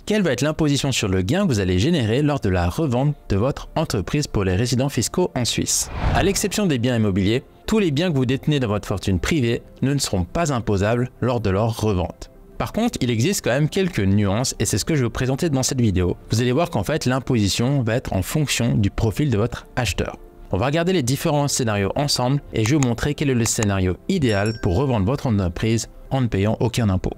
quelle va être l'imposition sur le gain que vous allez générer lors de la revente de votre entreprise pour les résidents fiscaux en Suisse. À l'exception des biens immobiliers, tous les biens que vous détenez dans votre fortune privée ne seront pas imposables lors de leur revente. Par contre, il existe quand même quelques nuances et c'est ce que je vais vous présenter dans cette vidéo. Vous allez voir qu'en fait, l'imposition va être en fonction du profil de votre acheteur. On va regarder les différents scénarios ensemble et je vais vous montrer quel est le scénario idéal pour revendre votre entreprise en ne payant aucun impôt.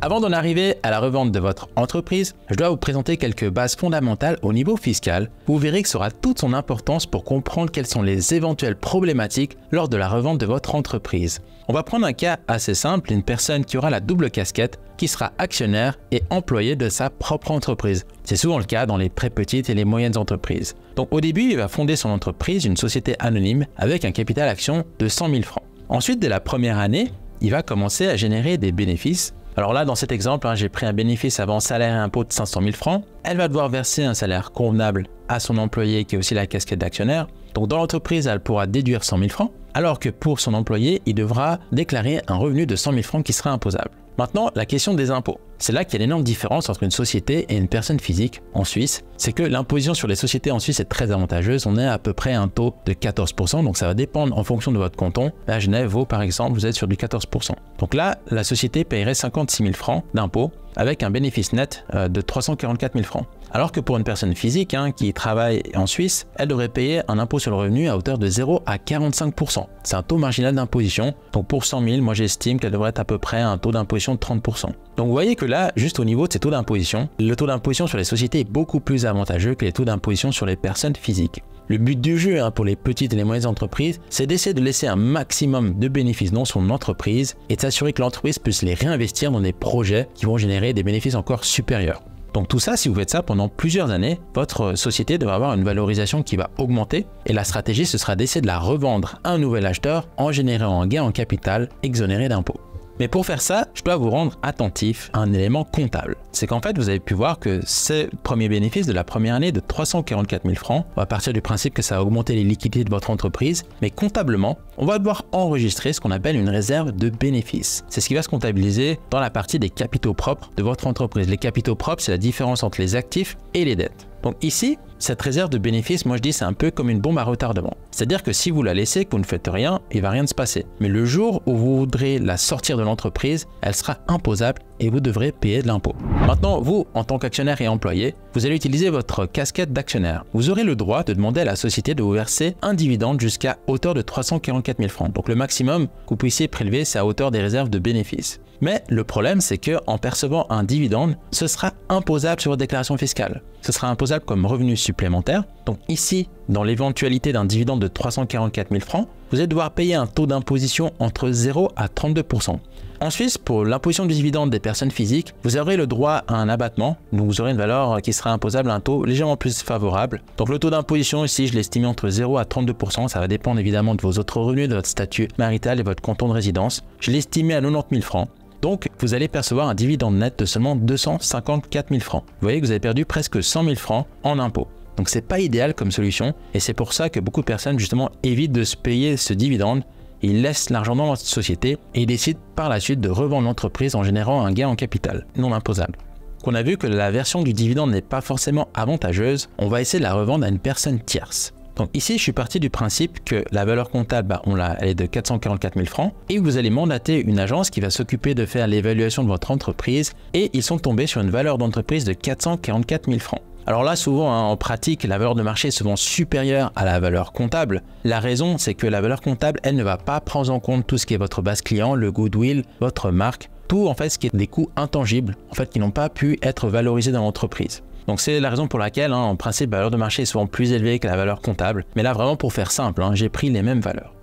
Avant d'en arriver à la revente de votre entreprise, je dois vous présenter quelques bases fondamentales au niveau fiscal. Vous verrez que ça aura toute son importance pour comprendre quelles sont les éventuelles problématiques lors de la revente de votre entreprise. On va prendre un cas assez simple, une personne qui aura la double casquette, qui sera actionnaire et employé de sa propre entreprise. C'est souvent le cas dans les très petites et les moyennes entreprises. Donc au début, il va fonder son entreprise, une société anonyme, avec un capital action de 100 000 francs. Ensuite, dès la première année, il va commencer à générer des bénéfices. Alors là, dans cet exemple, j'ai pris un bénéfice avant salaire et impôt de 500 000 francs. Elle va devoir verser un salaire convenable à son employé qui est aussi la casquette d'actionnaire. Donc dans l'entreprise, elle pourra déduire 100 000 francs, alors que pour son employé, il devra déclarer un revenu de 100 000 francs qui sera imposable. Maintenant, la question des impôts. C'est là qu'il y a l'énorme différence entre une société et une personne physique en Suisse. C'est que l'imposition sur les sociétés en Suisse est très avantageuse. On est à peu près à un taux de 14%, donc ça va dépendre en fonction de votre canton. À Genève, Vaud par exemple, vous êtes sur du 14%. Donc là, la société paierait 56 000 francs d'impôts avec un bénéfice net de 344 000 francs. Alors que pour une personne physique qui travaille en Suisse, elle devrait payer un impôt sur le revenu à hauteur de 0 à 45%. C'est un taux marginal d'imposition. Donc pour 100 000, moi j'estime qu'elle devrait être à peu près à un taux d'imposition de 30%. Donc vous voyez que là, juste au niveau de ces taux d'imposition, le taux d'imposition sur les sociétés est beaucoup plus avantageux que les taux d'imposition sur les personnes physiques. Le but du jeu pour les petites et les moyennes entreprises, c'est d'essayer de laisser un maximum de bénéfices dans son entreprise et de s'assurer que l'entreprise puisse les réinvestir dans des projets qui vont générer des bénéfices encore supérieurs. Donc tout ça, si vous faites ça pendant plusieurs années, votre société devra avoir une valorisation qui va augmenter et la stratégie, ce sera d'essayer de la revendre à un nouvel acheteur en générant un gain en capital exonéré d'impôts. Mais pour faire ça, je dois vous rendre attentif à un élément comptable. C'est qu'en fait, vous avez pu voir que ce premier bénéfice de la première année de 344 000 francs, on va partir du principe que ça a augmenté les liquidités de votre entreprise, mais comptablement, on va devoir enregistrer ce qu'on appelle une réserve de bénéfices. C'est ce qui va se comptabiliser dans la partie des capitaux propres de votre entreprise. Les capitaux propres, c'est la différence entre les actifs et les dettes. Donc ici, cette réserve de bénéfices, moi je dis c'est un peu comme une bombe à retardement. C'est-à-dire que si vous la laissez, que vous ne faites rien, il ne va rien se passer. Mais le jour où vous voudrez la sortir de l'entreprise, elle sera imposable et vous devrez payer de l'impôt. Maintenant, vous, en tant qu'actionnaire et employé, vous allez utiliser votre casquette d'actionnaire. Vous aurez le droit de demander à la société de vous verser un dividende jusqu'à hauteur de 344 000 francs. Donc le maximum que vous puissiez prélever, c'est à hauteur des réserves de bénéfices. Mais le problème, c'est qu'en percevant un dividende, ce sera imposable sur votre déclaration fiscale. Ce sera imposable comme revenu supplémentaire. Donc ici, dans l'éventualité d'un dividende de 344 000 francs, vous allez devoir payer un taux d'imposition entre 0 à 32%. En Suisse, pour l'imposition du dividende des personnes physiques, vous aurez le droit à un abattement, donc vous aurez une valeur qui sera imposable à un taux légèrement plus favorable. Donc le taux d'imposition ici, je l'estime entre 0 à 32%, ça va dépendre évidemment de vos autres revenus, de votre statut marital et votre canton de résidence. Je l'ai estimé à 90 000 francs. Donc, vous allez percevoir un dividende net de seulement 254 000 francs. Vous voyez que vous avez perdu presque 100 000 francs en impôts. Donc, c'est pas idéal comme solution et c'est pour ça que beaucoup de personnes, justement, évitent de se payer ce dividende. Ils laissent l'argent dans votre société et ils décident par la suite de revendre l'entreprise en générant un gain en capital non imposable. On a vu que la version du dividende n'est pas forcément avantageuse. On va essayer de la revendre à une personne tierce. Donc ici, je suis parti du principe que la valeur comptable, elle est de 444 000 francs et vous allez mandater une agence qui va s'occuper de faire l'évaluation de votre entreprise et ils sont tombés sur une valeur d'entreprise de 444 000 francs. Alors là, souvent, en pratique, la valeur de marché est souvent supérieure à la valeur comptable. La raison, c'est que la valeur comptable, elle ne va pas prendre en compte tout ce qui est votre base client, le goodwill, votre marque, tout en fait ce qui est des coûts intangibles, en fait, qui n'ont pas pu être valorisés dans l'entreprise. Donc c'est la raison pour laquelle, en principe, la valeur de marché est souvent plus élevée que la valeur comptable. Mais là, vraiment pour faire simple, j'ai pris les mêmes valeurs.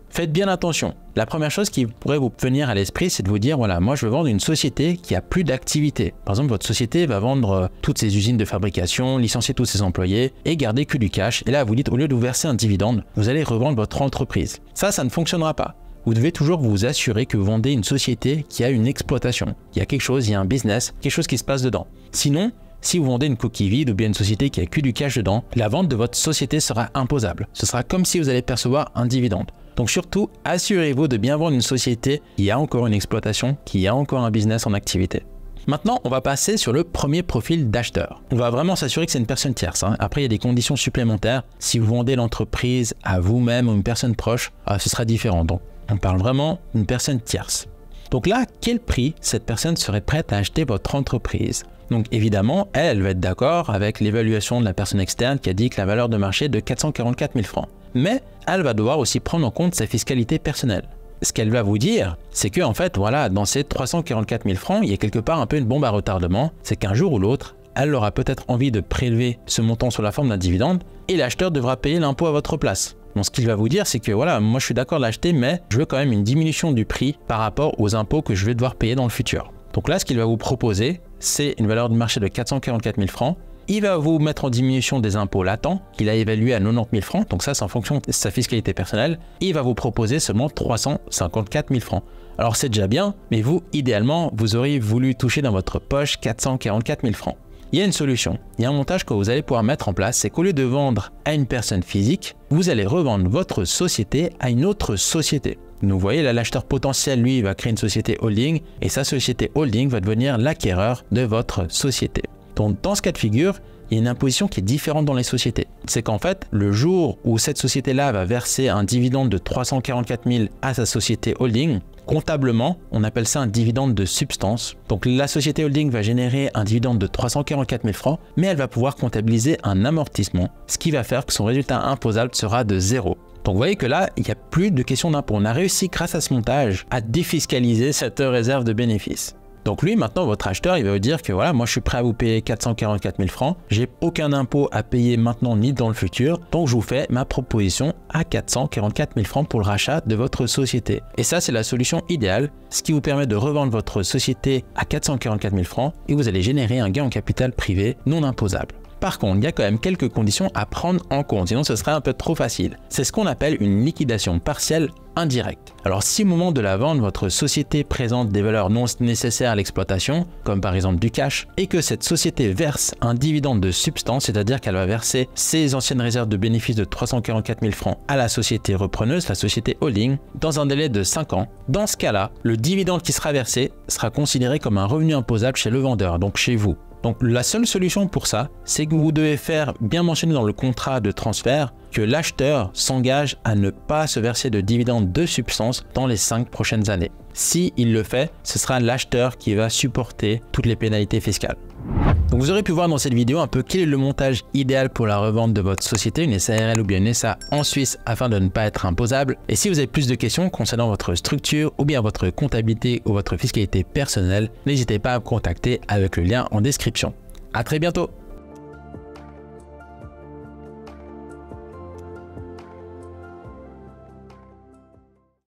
Faites bien attention. La première chose qui pourrait vous venir à l'esprit, c'est de vous dire, voilà, moi je veux vendre une société qui a plus d'activité. Par exemple, votre société va vendre toutes ses usines de fabrication, licencier tous ses employés et garder que du cash. Et là, vous dites, au lieu de vous verser un dividende, vous allez revendre votre entreprise. Ça ne fonctionnera pas. Vous devez toujours vous assurer que vous vendez une société qui a une exploitation. Il y a quelque chose, il y a un business, quelque chose qui se passe dedans. Sinon, si vous vendez une coquille vide ou bien une société qui a que du cash dedans, la vente de votre société sera imposable. Ce sera comme si vous allez percevoir un dividende. Donc surtout, assurez-vous de bien vendre une société qui a encore une exploitation, qui a encore un business en activité. Maintenant, on va passer sur le premier profil d'acheteur. On va vraiment s'assurer que c'est une personne tierce. Après, il y a des conditions supplémentaires. Si vous vendez l'entreprise à vous-même ou une personne proche, ce sera différent. Donc, on parle vraiment d'une personne tierce. Donc là, quel prix cette personne serait prête à acheter votre entreprise? Donc évidemment, elle va être d'accord avec l'évaluation de la personne externe qui a dit que la valeur de marché est de 444 000 francs. Mais elle va devoir aussi prendre en compte sa fiscalité personnelle. Ce qu'elle va vous dire, c'est que en fait, voilà, dans ces 344 000 francs, il y a quelque part un peu une bombe à retardement. C'est qu'un jour ou l'autre, elle aura peut-être envie de prélever ce montant sous la forme d'un dividende et l'acheteur devra payer l'impôt à votre place. Donc ce qu'il va vous dire, c'est que voilà, moi je suis d'accord de l'acheter, mais je veux quand même une diminution du prix par rapport aux impôts que je vais devoir payer dans le futur. Donc là, ce qu'il va vous proposer, c'est une valeur de marché de 444 000 francs. Il va vous mettre en diminution des impôts latents, qu'il a évalué à 90 000 francs, donc ça c'est en fonction de sa fiscalité personnelle. Il va vous proposer seulement 354 000 francs. Alors c'est déjà bien, mais vous, idéalement, vous auriez voulu toucher dans votre poche 444 000 francs. Il y a une solution, il y a un montage que vous allez pouvoir mettre en place, c'est qu'au lieu de vendre à une personne physique, vous allez revendre votre société à une autre société. Donc vous voyez là, l'acheteur potentiel, lui, va créer une société holding et sa société holding va devenir l'acquéreur de votre société. Donc dans ce cas de figure, il y a une imposition qui est différente dans les sociétés. C'est qu'en fait, le jour où cette société-là va verser un dividende de 344 000 à sa société holding, comptablement, on appelle ça un dividende de substance. Donc la société holding va générer un dividende de 344 000 francs, mais elle va pouvoir comptabiliser un amortissement, ce qui va faire que son résultat imposable sera de 0. Donc vous voyez que là, il n'y a plus de question d'impôt. On a réussi grâce à ce montage à défiscaliser cette réserve de bénéfices. Donc lui, maintenant, votre acheteur, il va vous dire que voilà, moi je suis prêt à vous payer 444 000 francs, j'ai aucun impôt à payer maintenant ni dans le futur, donc je vous fais ma proposition à 444 000 francs pour le rachat de votre société. Et ça, c'est la solution idéale, ce qui vous permet de revendre votre société à 444 000 francs et vous allez générer un gain en capital privé non imposable. Par contre, il y a quand même quelques conditions à prendre en compte, sinon ce serait un peu trop facile. C'est ce qu'on appelle une liquidation partielle indirecte. Alors si au moment de la vente, votre société présente des valeurs non nécessaires à l'exploitation, comme par exemple du cash, et que cette société verse un dividende de substance, c'est-à-dire qu'elle va verser ses anciennes réserves de bénéfices de 344 000 francs à la société repreneuse, la société holding, dans un délai de 5 ans, dans ce cas-là, le dividende qui sera versé sera considéré comme un revenu imposable chez le vendeur, donc chez vous. Donc la seule solution pour ça, c'est que vous devez faire bien mentionner dans le contrat de transfert que l'acheteur s'engage à ne pas se verser de dividendes de substance dans les 5 prochaines années. Si il le fait, ce sera l'acheteur qui va supporter toutes les pénalités fiscales. Donc vous aurez pu voir dans cette vidéo un peu quel est le montage idéal pour la revente de votre société, une SARL ou bien une SA en Suisse afin de ne pas être imposable. Et si vous avez plus de questions concernant votre structure ou bien votre comptabilité ou votre fiscalité personnelle, n'hésitez pas à me contacter avec le lien en description. À très bientôt!